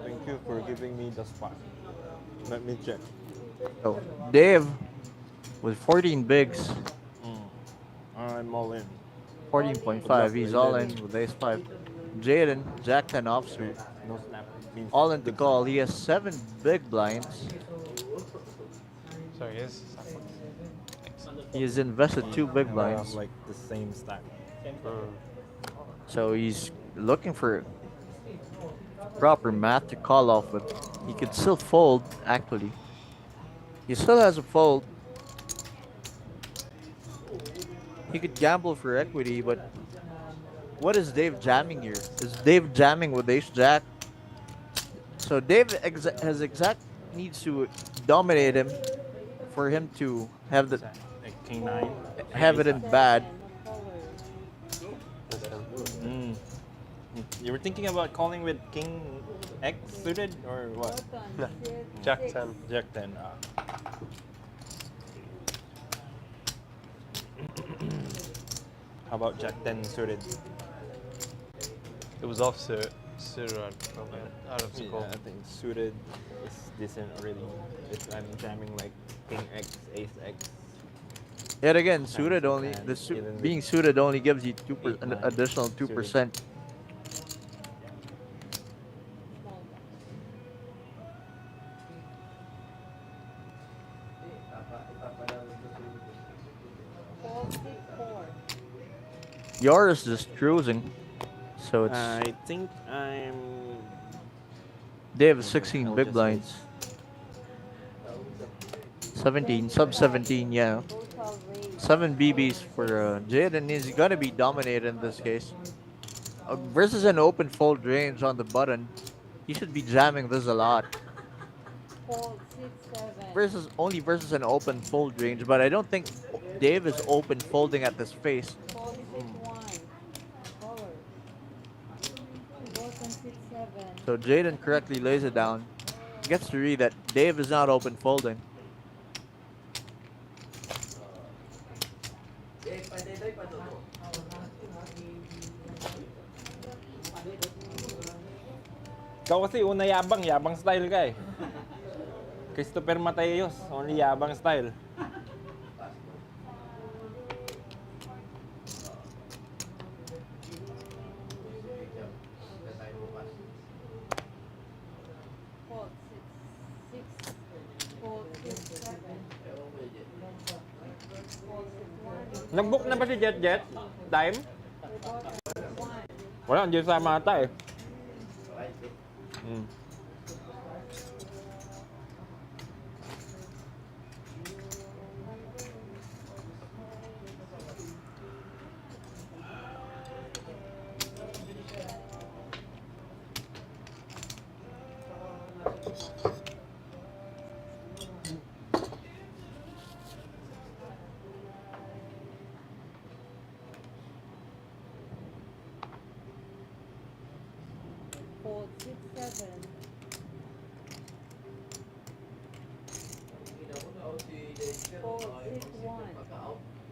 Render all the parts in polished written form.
Thank you for giving me the spot. Let me check. So Dave with 14 bigs, I'm all in. 14.5. Good luck, He's all Raiden. in with ace 5. Jaden, Jack 10 Wait, offsuit. no snap means All in to good call. sign. He has 7 big blinds. Sorry, yes, Starbucks. Thanks. He has invested 2 big And I have blinds. like the same stack. Mm. So he's looking for proper math to call off with. He could still fold, actually. He still has a fold. He could gamble for equity, but what is Dave jamming here? Is Dave jamming with ace jack? So Dave has exact needs to dominate him for him to Like king nine. I mean have ace it in nine. bad. Listen. Mm. You were thinking about calling with king X suited or what? Nah. Jack 10. Jack 10. How about Jack 10 suited? It was offsuit. Suited out of Yeah, school. I think suited is decent already. If I'm jamming like king X, ace X. Yet again, Times suited the only hand, even with being suited only gives you eight an nine additional suited. 2%. Yours just cruising, so it's I think I'm. they have I think 16 I'll big just blinds, 17 sub 17, yeah, 7 BBs for Jaden. Is gonna be dominated in this case versus an open fold range on the button. He should be jamming this a lot. Versus an open fold range, but I don't think Dave is open folding at this face. So Jaden correctly lays it down. Gets to read that Dave is not open folding. Ikaw kasi una yabang, yabang style ka eh. Christopher Mateos, only yabang style. Nag-book na ba si Jet Jet? Time? Wala, hindi sa mata eh. Mm.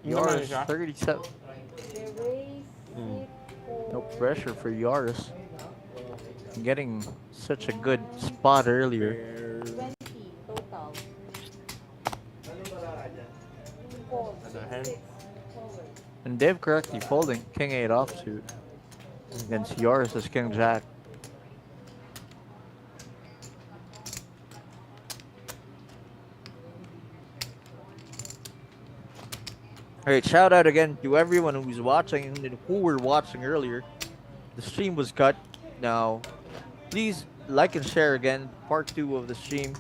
Yours 37. No pressure for Yoris. Getting such a good spot earlier. And Dave correctly folding King 8 offsuit against Yoris as King Jack. Alright, shout out again to everyone who's watching and who were watching earlier. The stream was cut. Now, please like and share again part 2 of the stream.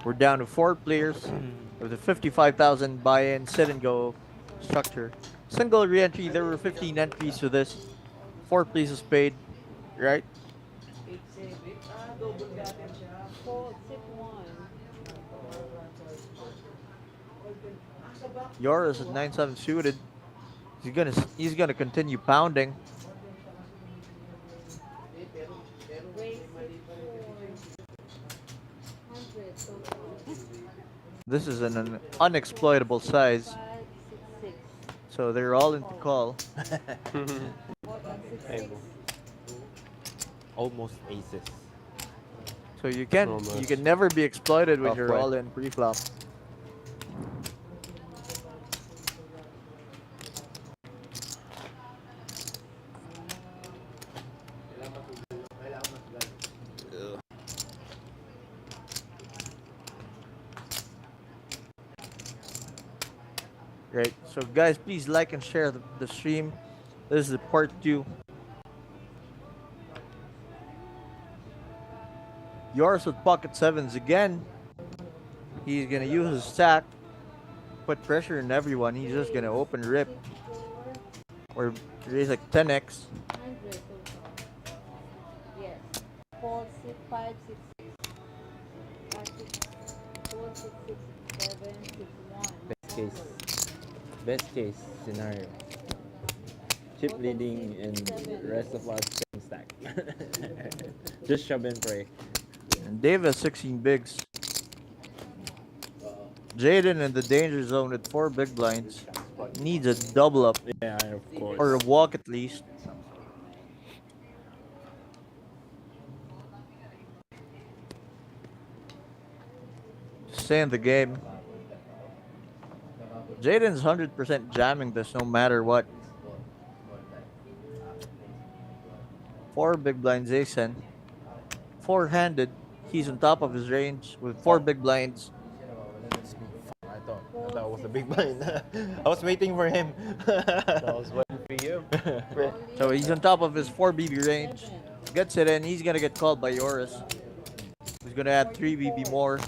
We're down to 4 players with a 55,000 buy-in sit and go structure. Single re-entry, there were 15 entries to this. 4 places paid, right? Yoris at 9-7 suited. He's gonna continue pounding. This is an unexploitable size, 5, 6, 6. so they're all into call. 4 and 6, 6. Able. Almost aces. So you Almost. can never be exploited when you're Halfway. all in pre-flop. Right. So guys, please like and share the stream. This is the part 2. Yours with pocket sevens again. He's gonna use his stack, put pressure on everyone. He's just gonna open rip 4, or raise like 10x. 100 total. Yes. 4, 6, 5, 6, 6. 5, 6, 4, 6, 6, 7, 6, 1. Best case scenario. Chip leading and rest of us same stack. Just shove and pray. And Dave has 16 bigs. Jaden in the danger zone with 4 big blinds. Needs a double up Yeah, of course. or a walk at least. Stay in the game. Jaden's 100% jamming this no matter what. 4 big blinds ace-en. 4-handed. He's on top of his range with 4 big blinds. I thought it was a big blind. I was waiting for him. I was waiting for you. So he's on top of his 4 BB range. Gets it in. He's gonna get called by Yoris. He's gonna add 3 BB more.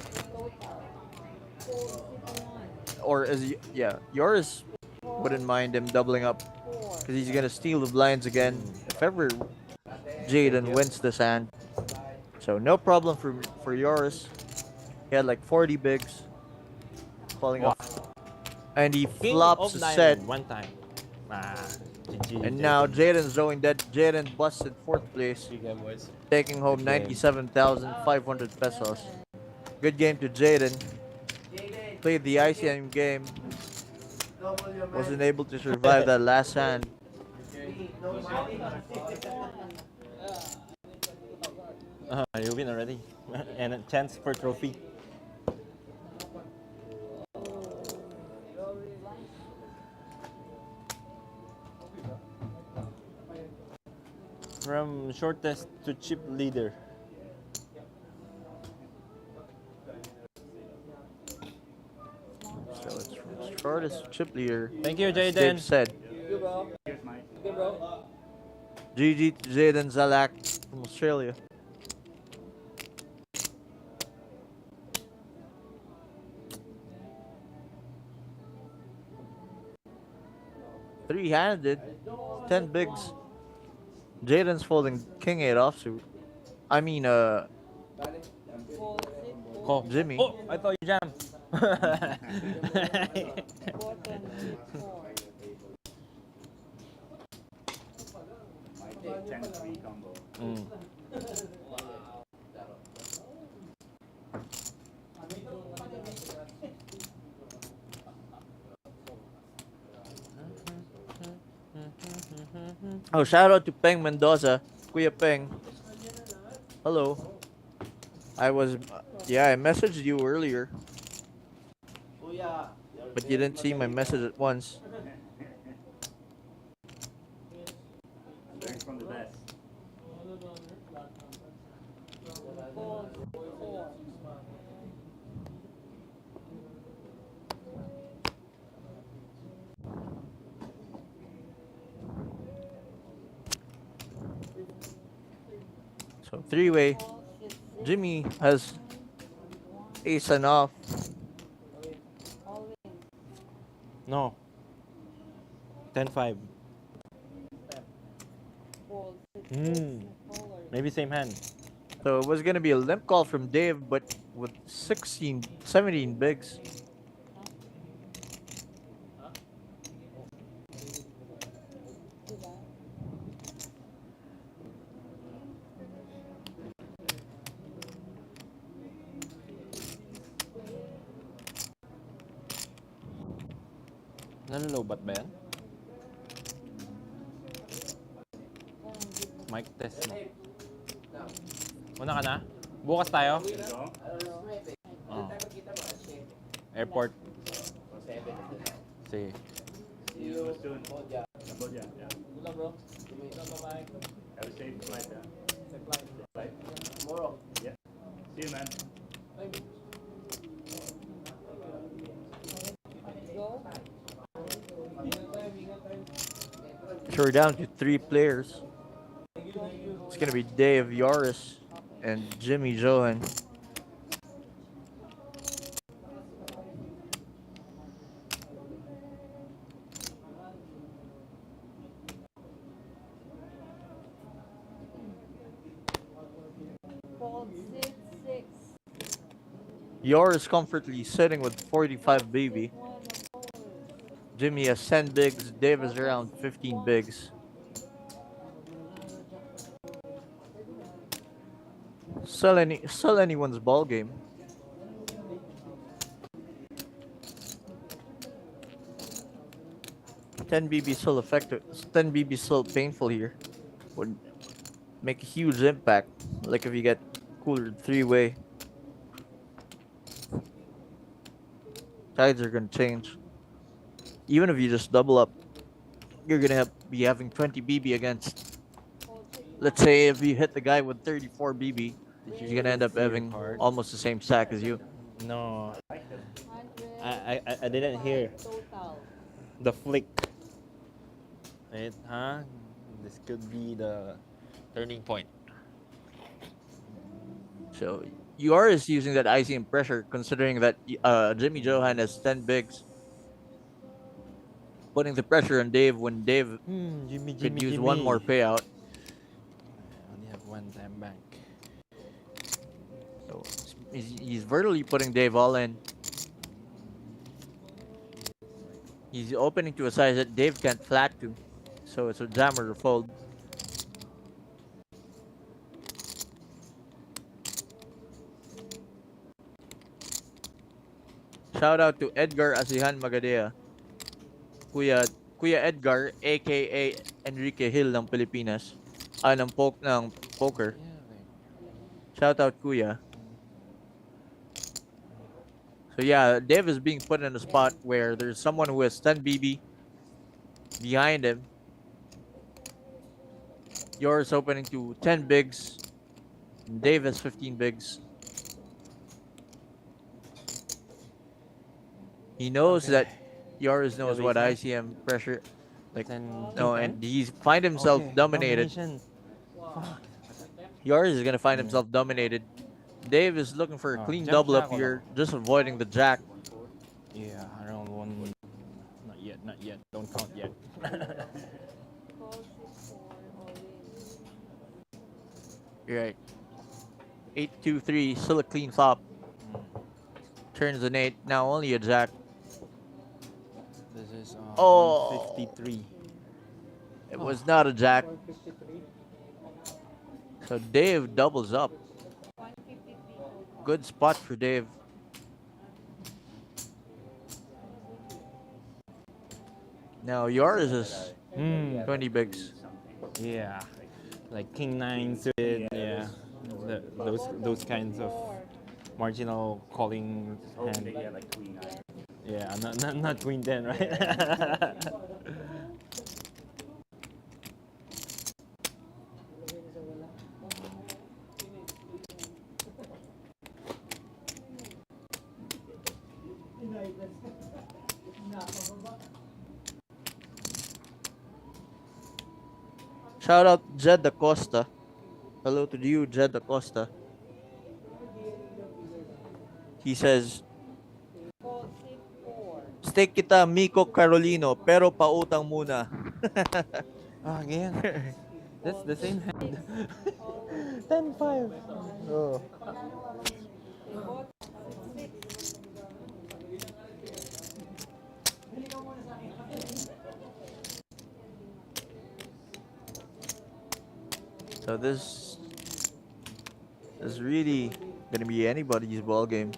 Or yeah, Yoris wouldn't mind him doubling up because he's gonna steal the blinds again if ever Jaden wins this hand. So no problem for Yoris. He had like 40 bigs falling off, and he King flops of a set. diamond one time. GG, And now Jaden. Jaden's showing that Jaden busted 4th place, You game, boys. taking home Good game. 97,500 pesos. Good game to Jaden. Played the ICM game. Wasn't able to survive that last hand. You win already. And a chance for trophy. From shortest to chip leader. So it's from shortest chip leader. Thank you, as Jaden. Dave said. GG to Jaden Zalak from Australia. Three-handed, 10 bigs. Jaden's folding king 8 offsuit. I mean, Call. Jimmy. Oh, I thought you jammed. 4, 4. Mm. Oh, shout out to Peng Mendoza. Kuya Peng. Hello. I messaged you earlier. But you didn't see my message at once. Thanks from the best. So 3-way. Jimmy has ace and off. No. 10-5. Maybe same hand. So it was gonna be a limp call from Dave, but with 16, 17 bigs. Nalolobat ba yan? Mic test mo. Una ka na? Bukas tayo? Oh. Airport. Sige. See you soon. Cambodia. Yeah. Have a safe flight. Flight. Tomorrow. Yeah. See you, man. So we're down to 3 players. It's gonna be Dave, Yoris, and Jimmy Johan. Fold 6, 6. Yoris comfortably sitting with 45 BB. One of fours. Jimmy has 10 bigs. Dave is around 15 bigs. Sell anyone's ball game. $10 BB still effective. $10 BB still painful here. Would make a huge impact. Like if you get cooler 3-way. Tides are gonna change. Even if you just double up, you're gonna be having 20 BB against. Let's say if you hit the guy with 34 BB, you're gonna end up having almost the same stack as you. No. 100. I didn't hear Total. the flick. Wait, huh? This could be the turning point. So you are just using that ICM pressure, considering that Jimmy Johan has 10 bigs, putting the pressure on Dave when Dave Jimmy, could use one more payout. I only have one time bank. So he's vertically putting Dave all in. He's opening to a size that Dave can't flat to, so it's a jammer or fold. Shout out to Edgar Asihan Magadea. Kuya Edgar, aka Enrique Hill ng Pilipinas. Ng poker. Shout out Kuya. So yeah, Dave is being put in a spot where there's someone who has 10 BB behind him. Yours opening to 10 bigs. And Dave has 15 bigs. He knows that Yoris knows what ICM pressure, like, no, and he's find himself dominated. Yoris is gonna find himself dominated. Dave is looking for a clean double up here, just avoiding the jack. Yeah, around one. Not yet. Don't count yet. Fold 6, 4. All in. You're right. 8-2-3, still a clean flop. Turns an 8, now only a jack. This is Oh. 153. It was not a jack. So Dave doubles up. 153 total. Good spot for Dave. Now yours is 20 bigs. Yeah, like king nine suited. Yeah, those kinds of marginal calling hand. Yeah, like queen nine. Yeah, not queen 10, right? Shout out Jed Acosta. Hello to you, Jed Acosta. He says, Fold 6, 4. steak kita Miko Carolino, pero pautang muna. Again. That's the same hand. 10-5. Oh. They bought 6, 6. So this is really gonna be anybody's ball game.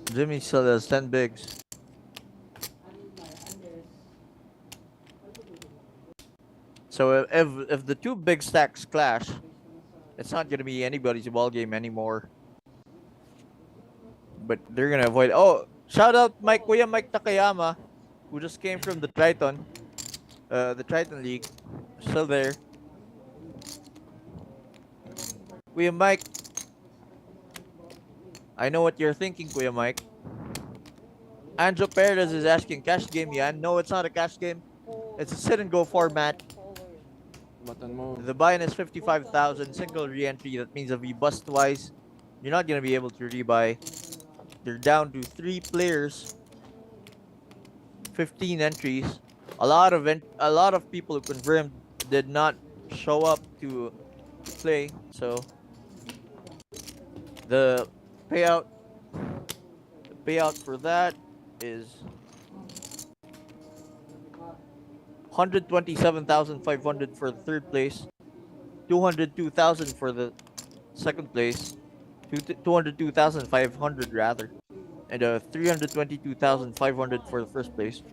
Jimmy still has 10 bigs. So if the two big stacks clash, it's not gonna be anybody's ball game anymore. But they're gonna avoid. Oh, shout out Mike Kuya Mike Takayama, who just came from the Triton League, still there. Kuya Mike, I know what you're thinking, Kuya Mike. Anjo Perez is asking cash game, Yan. No, it's not a cash game. It's a sit and go format. Button mo. The buy-in is 55,000, single re-entry. That means if you bust twice, you're not gonna be able to rebuy. They're down to 3 players, 15 entries. A lot of people who confirmed did not show up to play. So the payout for that is 127,500 for the third place, 202,000 for the second place, 202,500 rather, and 322,500 for the first place.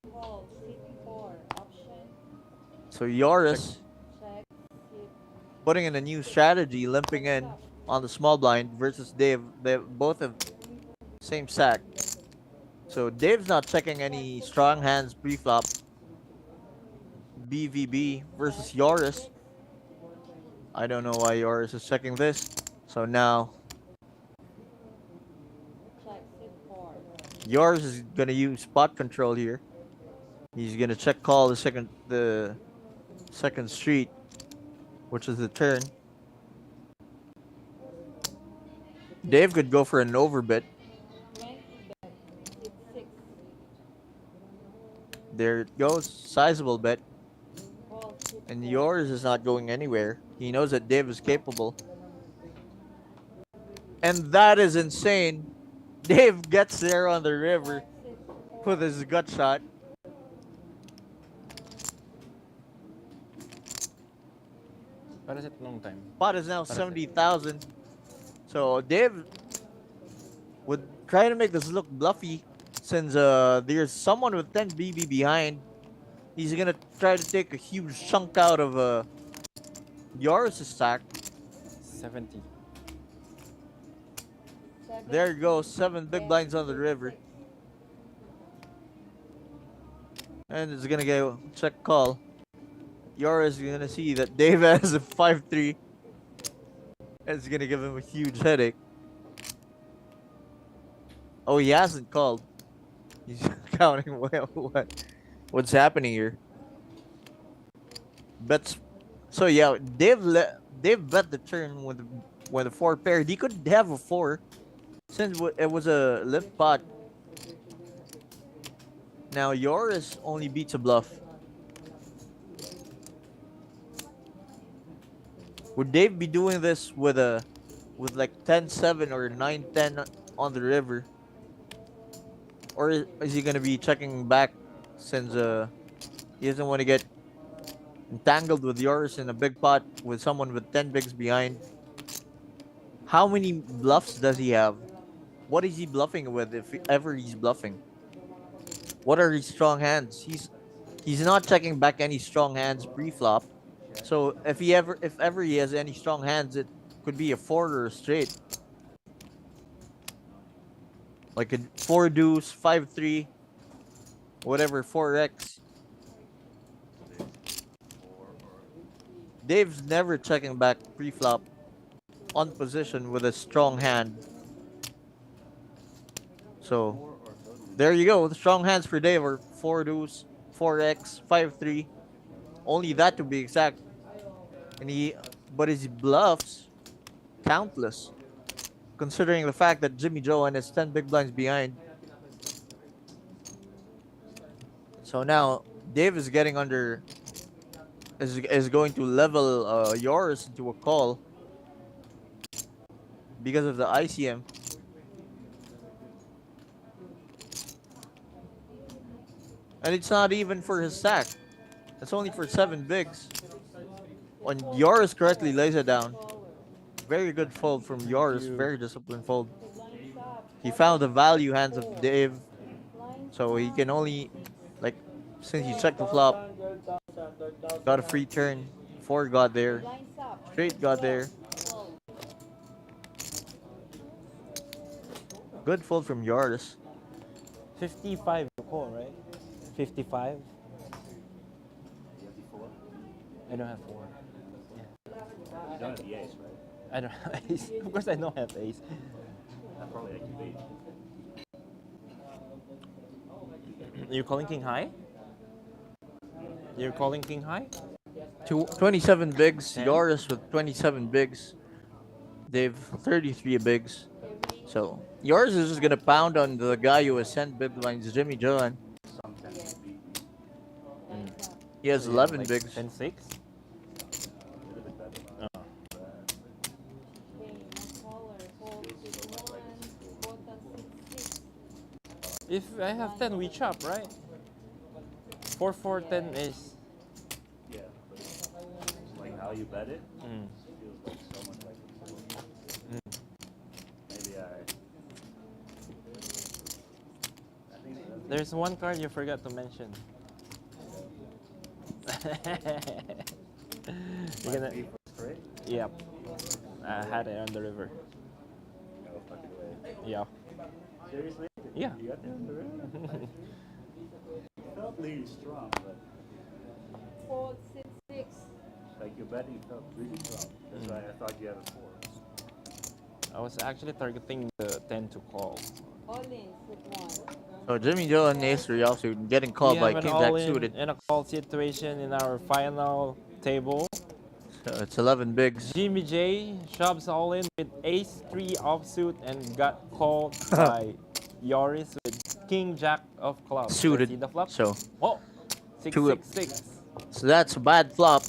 Call CP4 option. So Yoris Check. Sit. putting in a new strategy, limping in on the small blind versus Dave. They both have same stack. So Dave's not checking any strong hands pre-flop. BVB versus Yoris. I don't know why Yoris is checking this. So now Check. Sit4. Yoris is gonna use spot control here. He's gonna check call the second street, which is the turn. Dave could go for an overbit. 20 bet. Sit 6. There it goes, sizable bet. Call sit And 4. yours is not going anywhere. He knows that Dave is capable. And that is insane. Dave gets there on the river Sit 4. with his gut shot. Para sa long time. Pot is now Para sa- 70,000. So Dave would try to make this look bluffy since there's someone with 10 BB behind. He's gonna try to take a huge chunk out of Yoris' stack. 70. 7. There you go, 7 big Bet. blinds on the Sit river. 6. And it's gonna go check call. Yoris is gonna see that Dave has a 5-3. And it's gonna give him a huge headache. Oh, he hasn't called. He's counting what's happening here. Bets. So yeah, Dave bet the turn with the 4 paired. He could have a 4 since it was a lift pot. Now Yoris only beats a bluff. Would Dave be doing this with like 10-7 or 9-10 on the river? Or is he gonna be checking back since he doesn't want to get entangled with yours in a big pot with someone with 10 bigs behind? How many bluffs does he have? What is he bluffing with if ever he's bluffing? What are his strong hands? He's not checking back any strong hands pre-flop. So if ever he has any strong hands, it could be a 4 or a straight. Like a 4 deuce, 5-3, whatever, 4x. Dave's never checking back pre-flop on position with a strong hand. So there you go. The strong hands for Dave are 4 deuce, 4x, 5-3. Only that to be exact. But his bluffs, countless. Considering the fact that Jimmy Joe and his 10 big blinds behind. So now Dave is getting under. Is going to level yours into a call because of the ICM. And it's not even for his stack. It's only for 7 bigs. When yours correctly lays it down. Very good fold from yours. Very disciplined fold. Lines up. He found the value hands of Dave. Lines So he up. can only like Since he checked the flop, got a free turn. 4 got there. Lines up. Straight got there. 12. Good fold from Yaris. 55 to call, right? 55. I don't have 4. Yeah. You don't have the ace, right? I don't have ace. Of course, I don't have ace. I probably activate. You're calling king high? You're calling king high? 27 bigs. Ten. Yaris with 27 bigs. They've 33 bigs. So Yaris is just gonna pound on the guy who has sent big blinds, Jimmy John. Sometimes beat me. Lines up. He has So 11 like bigs. 10 6. A little bit better. Oh. Okay, no caller. Fold 6-1. Bottom 6-6. If I have 10, we chop, right? 4 4 10 is. Yeah, but it's like how you bet it Mm. feels like so much like it's Mm. maybe I think that's There's one card you forgot to mention. You're gonna. beat for straight. Yep. I had it on the river. No, fuck it away. Yeah. Seriously? Yeah. You got that on the river? Felt really strong, but Fold 6-6. like your betting felt really strong. That's why I thought you had a 4. I was actually targeting the 10 to call. All in. 6-1. So Jimmy John and Ace 3 offsuit getting called We by have an King Jack all-in suited. in a call situation in our final table. So it's 11 bigs. Jimmy J shoves all in with ace 3 offsuit and got called by Yoris with king jack of clubs. Suited. See the flop? So Oh, 6 Two 6 6. so that's a bad flop.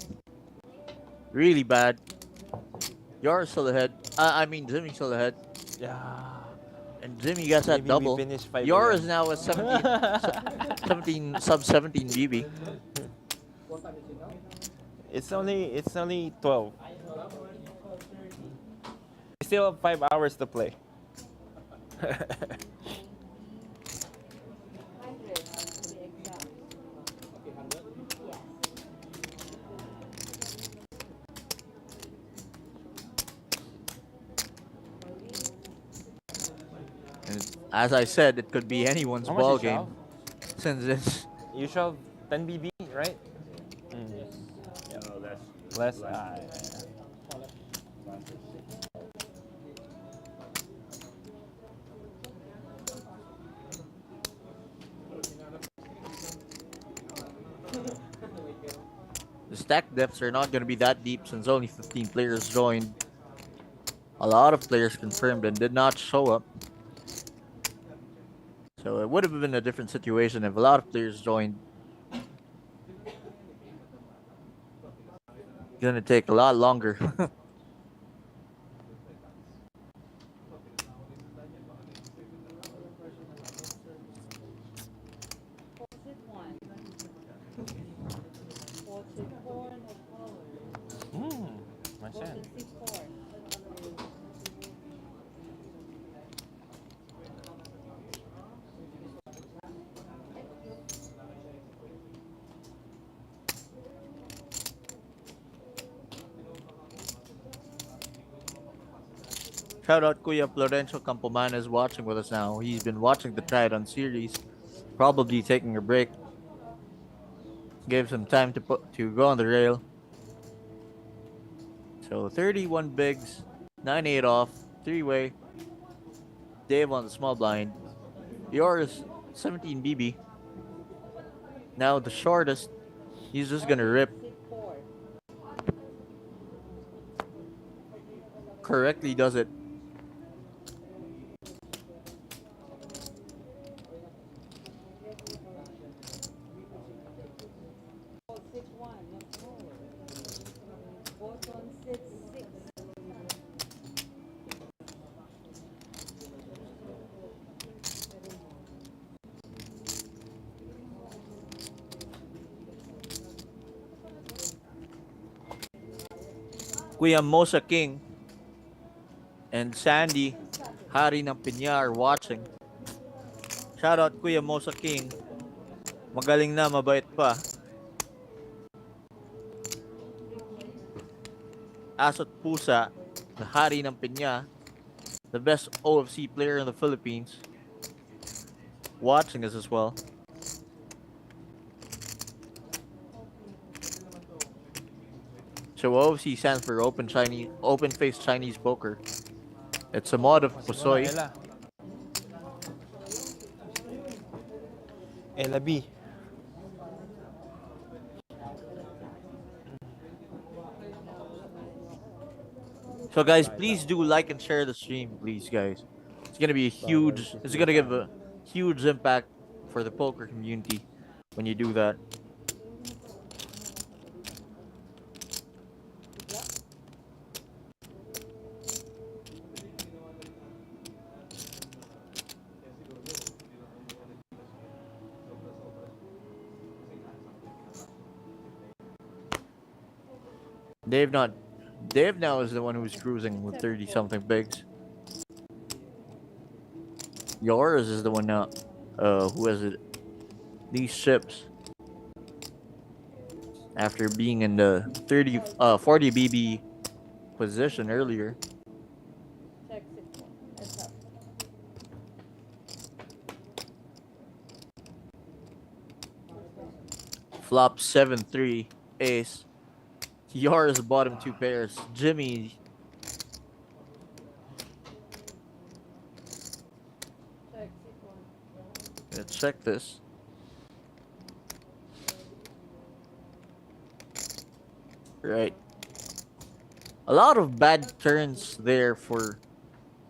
Really bad. Yaris still ahead. I mean Jimmy still ahead. Yeah. And Jimmy gets that Maybe double. we finish 5 Yaris a.m. now at 17 sub 17 BB. It's only 12. We still have 5 hours to play. 100 to be exact. Yes. And as I said, it could be anyone's How much ball you game. shove? Since it's You shove 10 BB, right? Mm. Yeah. No, that's Less. the stack depths are not going to be that deep since only 15 players joined. A lot of players confirmed and did not show up. So it would have been a different situation if a lot of players joined. Gonna take a lot longer. Fold 6-1. Fold 6-4. No caller. My Fold chance. 6-4. Shout out Kuya Florencio Campoman is watching with us now. He's been watching the Tridon series, probably taking a break. Gave some time to go on the rail. So 31 bigs, 9-8 off, 3-way. Dave on the small blind. Yours 17 BB. Now the shortest, he's just gonna rip. 6-4. Correctly does it. Fold 6-1. No caller. Bottom 6-6. Kuya Mosa King and Sandy Hari ng Piña are watching. Shout out Kuya Mosa King. Magaling na, mabait pa. Asot Pusa, the hari ng Pinya, the best OFC player in the Philippines, watching us as well. So OFC stands for Open Face Chinese Poker. It's a mod of Pusoy. Ella. Ella B. So guys, please do like and share the stream, please, guys. It's gonna be a huge. It's gonna give a huge impact for the poker community when you do that. Dave not. Dave now is the one who's cruising with 30 something bigs. Yours is the one now. Who has it? These ships. After being in the 40 BB position earlier. Check it. That's up. Flop 7-3 ace. Yours bottom two pairs. Jimmy. Check it one. Let's check this. Right. A lot of bad turns there for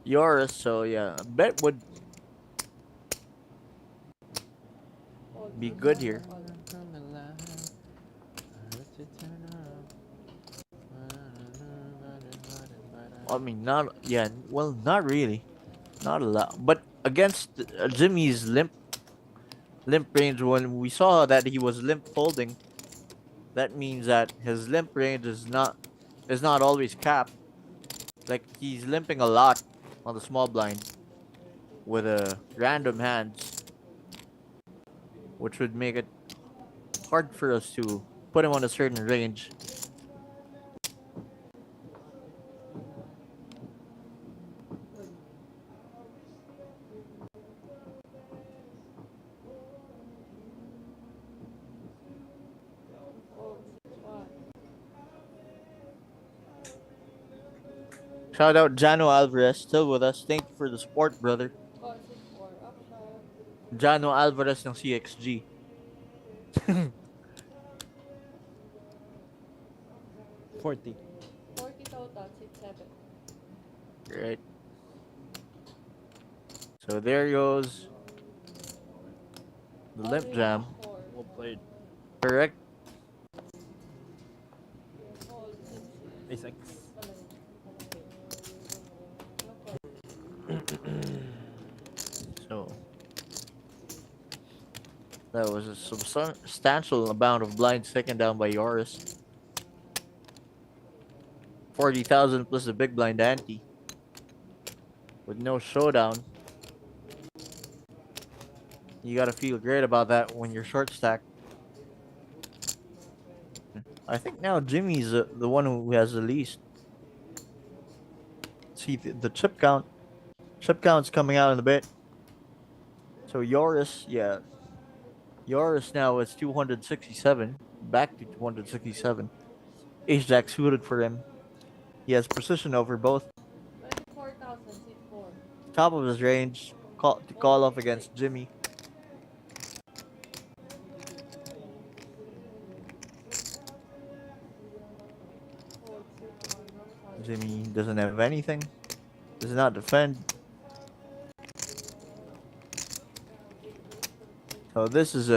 yours, so yeah, a bet would Fold be six, good one, here. fold. I mean, not yeah. Well, not really, not a lot. But against Jimmy's limp range, when we saw that he was limp folding, that means that his limp range is not always capped. Like he's limping a lot on the small blind with a random hands, which would make it hard for us to put him on a certain range. Fold six, one. Shout out Jano Alvarez, still with us. Thank you for the support, brother. Fold six, four. Option. Jano Alvarez ng CXG. 40. 40 total. Six, seven. Right. So there goes the limp jam. Four. Well played. Correct. Fold six, six. Ace X. So that was a substantial amount of blinds taken down by Yoris. 40,000 plus the big blind ante. With no showdown. You gotta feel great about that when you're short stacked. I think now Jimmy's the one who has the least. See the chip count. Chip count's coming out in a bit. So Yoris, yeah. Yoris now is 267. Back to 267. Ace Jack suited for him. He has precision over both. 24,000. Six, four. Top of his range. To call off against Jimmy. Fold six, one. No fold. Jimmy doesn't have anything. Does not defend. So this is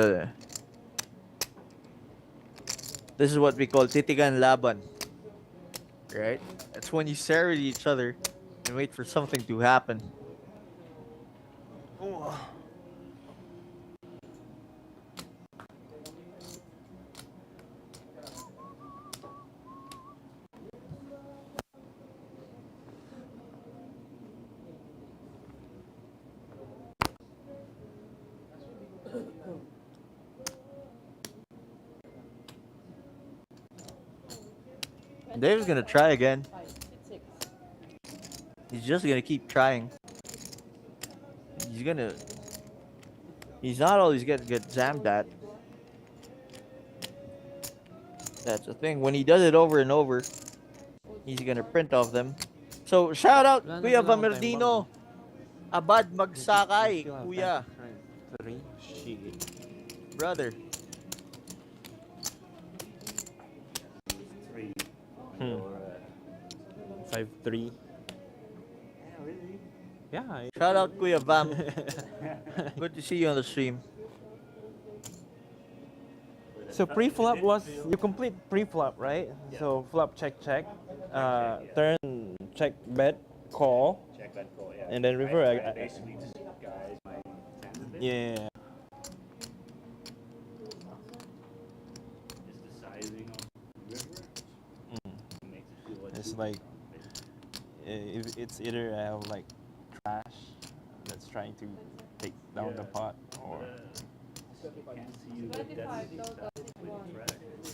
what we call titigan laban. Right? It's when you stare at each other and wait for something to happen. Dave's gonna try again. 5, 6, 6. He's just gonna keep trying. He's gonna. He's not always gonna get jammed at. That's the thing. When he does it over and over, he's gonna print off them. So shout out Wala na Kuya pala akong time Vamerdino. Abad magsakay, Still have Kuya. time to try. 3. Shit. Brother. 3. Hmm. Or, 5-3. yeah, really? Yeah. Shout out Kuya Vam. Good to see you on the stream. So pre-flop was you complete pre-flop, right? So flop check, turn check bet call, Check that call, yeah. and then river. I basically just guys my hands a bit. Yeah. Just the sizing of the river makes it feel like It's like if it's either I have like trash that's trying to take down the Yeah. pot, or can't see you with 25, that total, 6, 1.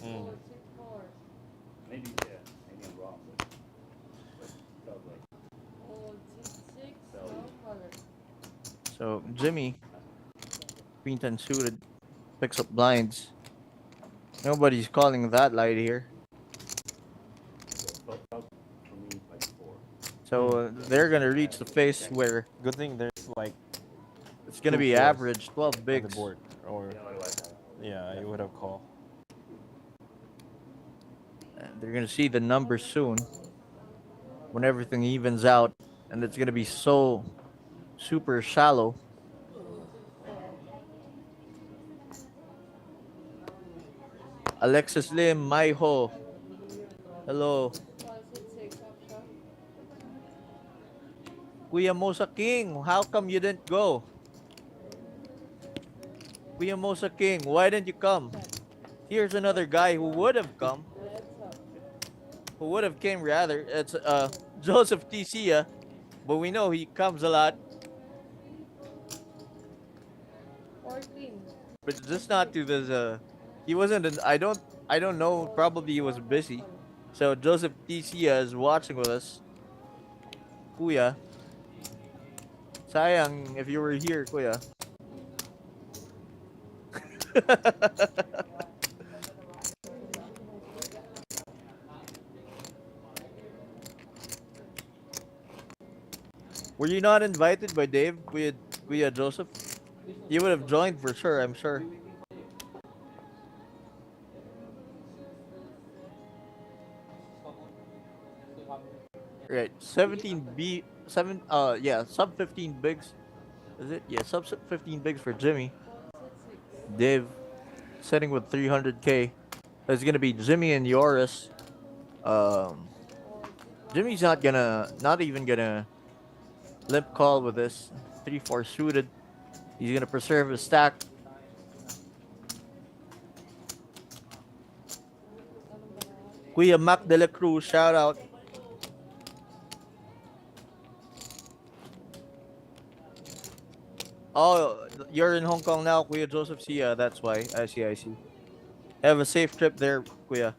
Mm. 4, 6, 4. maybe maybe I'm wrong, but felt like Old 6, 6. No color. So Jimmy, Queen 10 suited, picks up blinds. Nobody's calling that light here. felt for me like 4. So they're gonna reach the face where good thing there's like it's gonna Two be fours average 12 on the bigs. board, or Yeah, otherwise yeah, you would have called. They're gonna see the numbers soon when everything evens out, and it's gonna be so super shallow. Alexis Lim, Maiho. Hello. 1, 6, 6. Option. Kuya Mosa King, how come you didn't go? Kuya Mosa King, why didn't you come? Here's another guy who would have come. Heads up. Who would have came rather. It's Joseph Tisia, but we know he comes a lot, 14. but just not to this. He wasn't. I don't know. Probably he was busy. So Joseph Tisia is watching with us. Kuya, sayang if you were here, Kuya. Were you not invited by Dave, Kuya Joseph? You would have joined for sure, I'm sure. Right, 17B, sub 15 bigs. Is it? Yeah, sub 15 bigs for Jimmy. Dave, setting with 300k. It's gonna be Jimmy and Yoris. Jimmy's not even gonna limp call with this 3-4 suited. He's gonna preserve his stack. Kuya Mac de la Cruz, shout out. Oh, you're in Hong Kong now, Kuya Joseph. See, that's why. I see. Have a safe trip there, Kuya.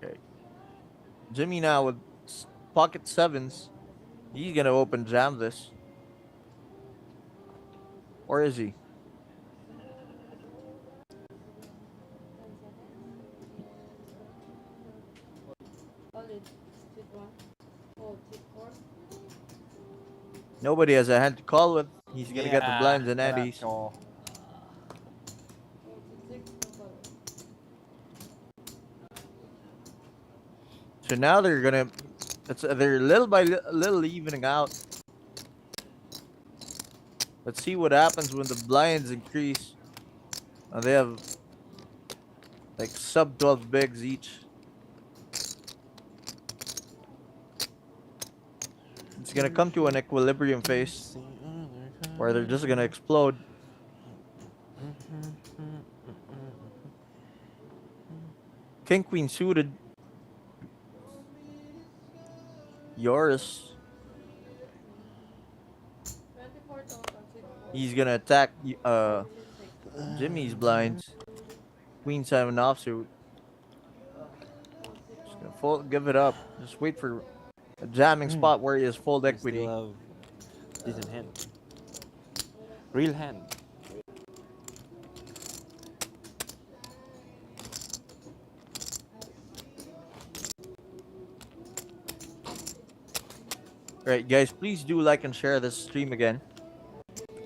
Okay. Jimmy now with pocket sevens. He's gonna open jam this. Or is he? Solid. 6, 1. Old 6, 4. Nobody has a hand to call with. He's gonna get the blinds and that eddies. call. Old 6, 6. No color. So now they're gonna. They're little by little evening out. Let's see what happens when the blinds increase. They have like sub 12 bigs each. It's gonna come to an equilibrium phase where they're just gonna explode. King Queen suited. Yours. 24 total. 6, 4. He's gonna attack Jimmy's blinds. Queen 7 offsuit. Just gonna fold, give it up. Just wait for a jamming spot where he has fold You equity. still have decent hand. Real hand. Right, guys, please do like and share this stream again.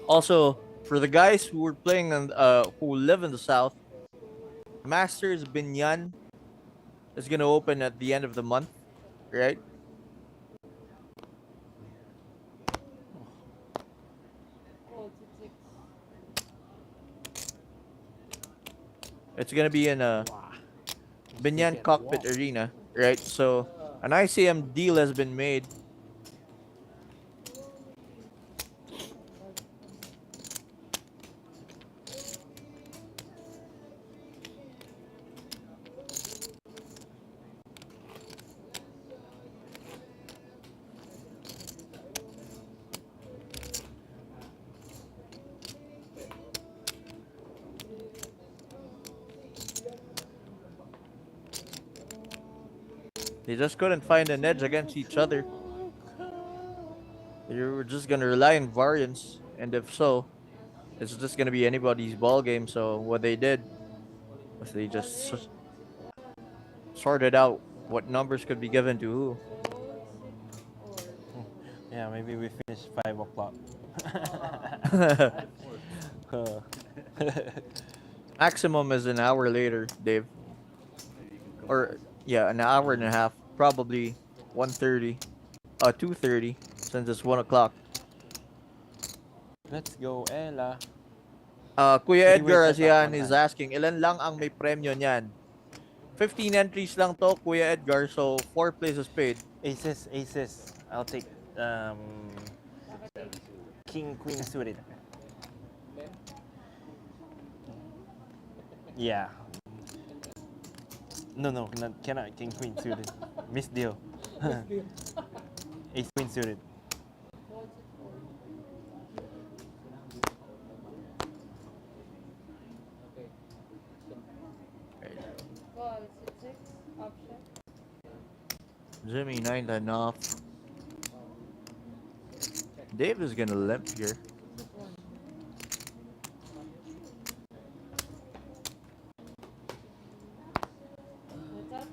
Also, for the guys who are playing on who live in the south, Masters Binyan is gonna open at the end of the month, right? Fold 6 6. It's gonna be in a Binyan Cockpit Arena, right? So an ICM deal has been made. They just couldn't find an edge against each other. They were just gonna rely on variance, and if so, it's just gonna be anybody's ball game. So what they did was they just sorted out what numbers could be given to who. Fold 6 or Yeah, maybe we finish 5 o'clock. Maximum is an hour later, Dave. Or yeah, an hour and a half. Probably 1:30. 2:30 since it's 1 o'clock. Let's go, Ella. Kuya Three-way Edgar setup Asian one is time. asking, ilan lang ang may premyo niyan? 15 entries lang to, Kuya Edgar, so 4 places paid. Aces, aces. I'll take king, queen suited. Yeah. No, cannot king, queen suited. Miss deal. Ace, queen suited. fold 6 4. Fold 6 6. Option. Jimmy 9 off. Dave is gonna limp here. What's up?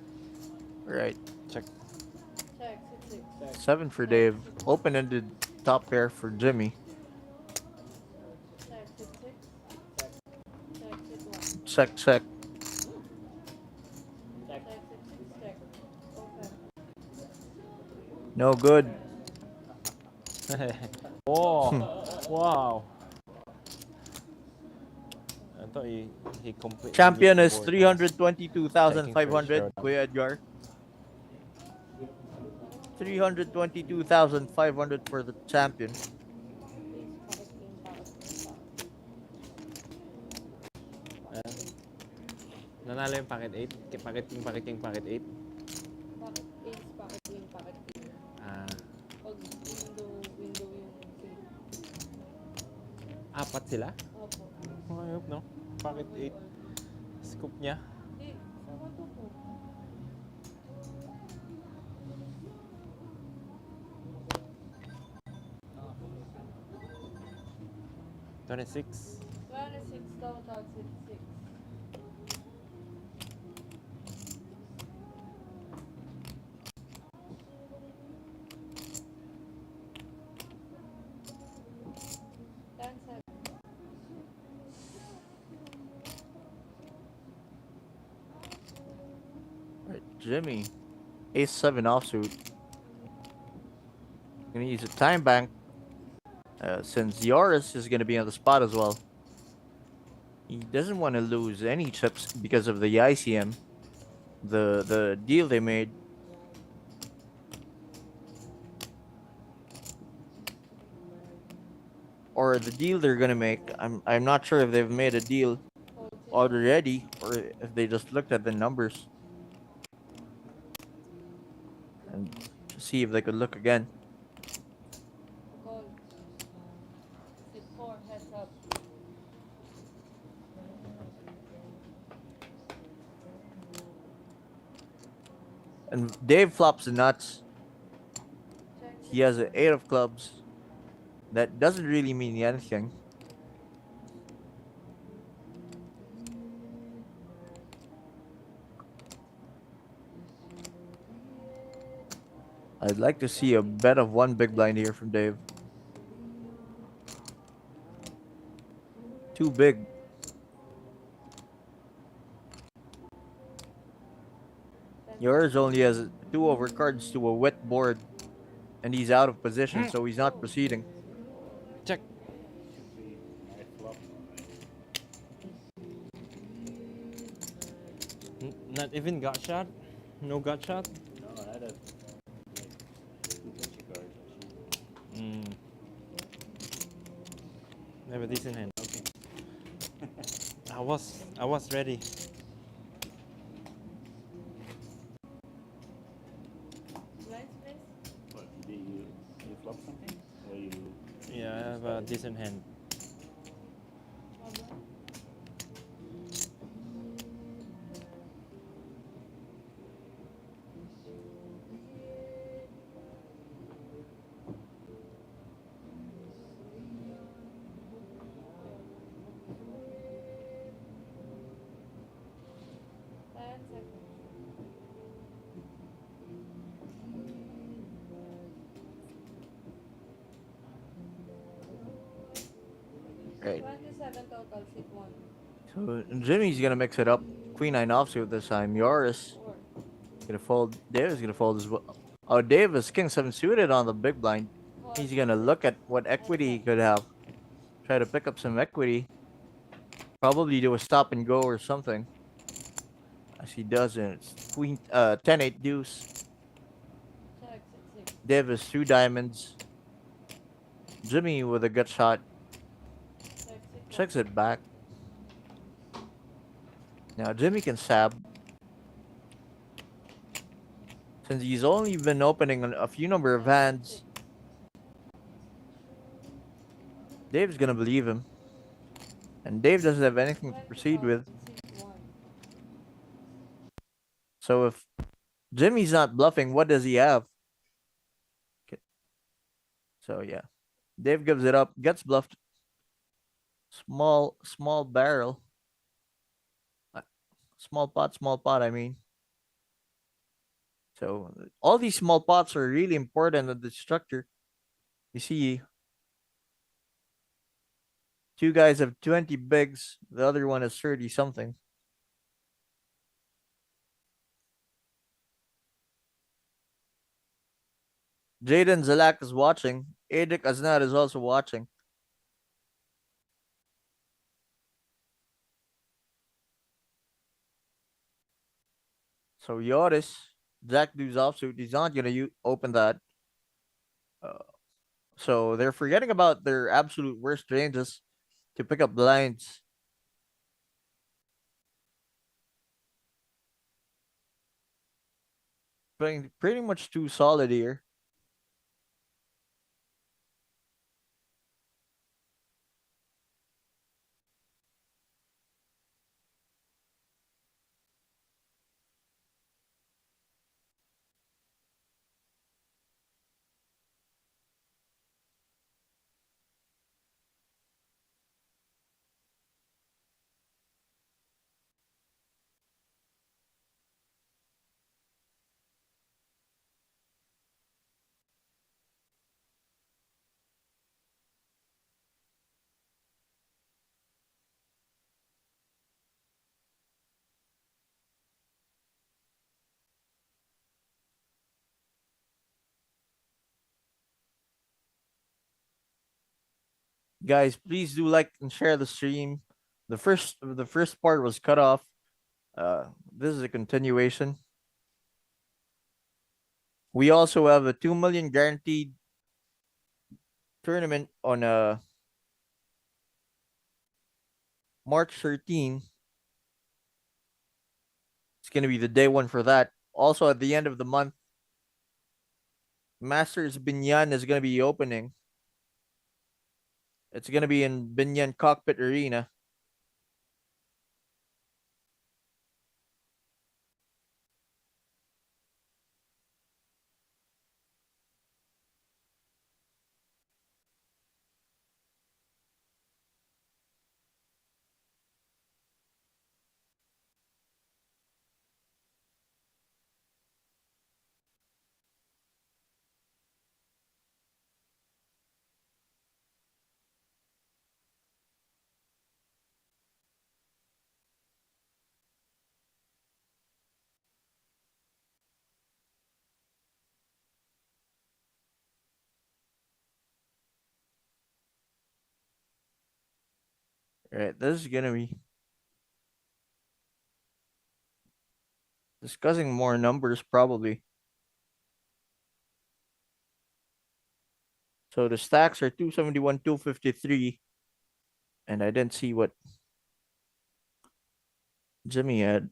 Right. Check. Check 6 6. 7 for Dave. Open-ended top pair for Jimmy. Check 6 6. Check 6 1. Check, check. Check 6 6. Check. Open. No good. Oh, wow. I thought he completely. Champion is missed the board. 322,500, Kuya Edgar. 322,500 for the champion. Ace pocket king pocket king pocket. Nanalo yung packet 8. Packet king, packet king, packet 8. Pocket ace pocket king pocket king. Ah, Pag window yung king. apat sila? Opo. Oh, I hope no. Packet 8. Scoop niya. Hindi. Sama to po. $26. 26 total 6 6. Ten seven. Right, Jimmy. Ace 7 offsuit. Gonna use a time bank. Since Yoris is gonna be on the spot as well. He doesn't want to lose any chips because of the ICM. The deal they made. Or the deal they're gonna make. I'm not sure if they've made a deal Fold 6. already or if they just looked at the numbers and to see if they could look again. Call. 6 4. Heads Dave flops the nuts. Check He has an 8 of clubs. That doesn't really mean anything. I'd like to see a bet of 1 big blind here from Dave. Too big. Yours only has 2 overcards to a wet board. And he's out of position, so he's not proceeding. Check. Should be my flop. Not even gut shot. No gut shot. No, I had a like two touchy cards actually. Mm. Have a decent hand. Okay. I was ready. Blinds, please. What? Did you flop something? Or you? Yeah, I have a decent hand. Hold on. Ten seconds. Right. 27 total, sit one. So Jimmy's gonna mix it up. Queen 9 offsuit this time. Yoris Four. gonna fold. Dave's gonna fold as well. Oh, Dave is King 7 suited on the big blind. Four, He's gonna look at what equity he could have. Try to pick up some equity. Probably do a stop and go or something. As he doesn't. It's Queen 10-8 deuce. check, sit six. Dave is 2 diamonds. Jimmy with a gut shot. Check, sit Checks it back. Now Jimmy can sab. Since he's only been opening a few number of hands, Dave's gonna believe him. And Dave doesn't have anything to proceed with. Sit one. So if Jimmy's not bluffing, what does he have? Okay. So yeah. Dave gives it up, gets bluffed. Small barrel. Small pot, I mean. So all these small pots are really important in the structure. You see, 2 guys have 20 bigs, the other one is 30 something. Jaden Zalak is watching. Adik Aznat is also watching. So Yoris, Jack Deuce offsuit, he's not gonna open that. So they're forgetting about their absolute worst ranges to pick up blinds. Playing pretty much too solid here. Guys, please do like and share the stream. The first part was cut off. This is a continuation. We also have a 2 million guaranteed tournament on March 13. It's gonna be the day one for that. Also at the end of the month, Masters Binyan is gonna be opening. It's gonna be in Binyan Cockpit Arena. Right, this is gonna be discussing more numbers probably. So the stacks are 271, 253, and I didn't see what Jimmy had.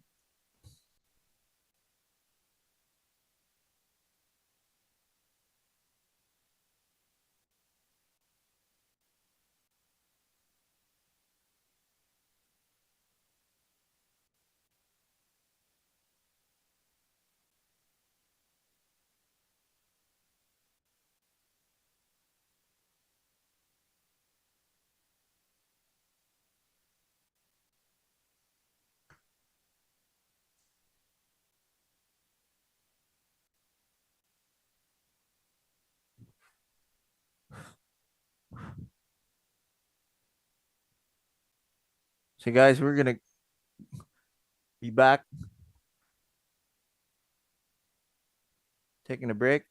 So guys, we're gonna be back. Taking a break.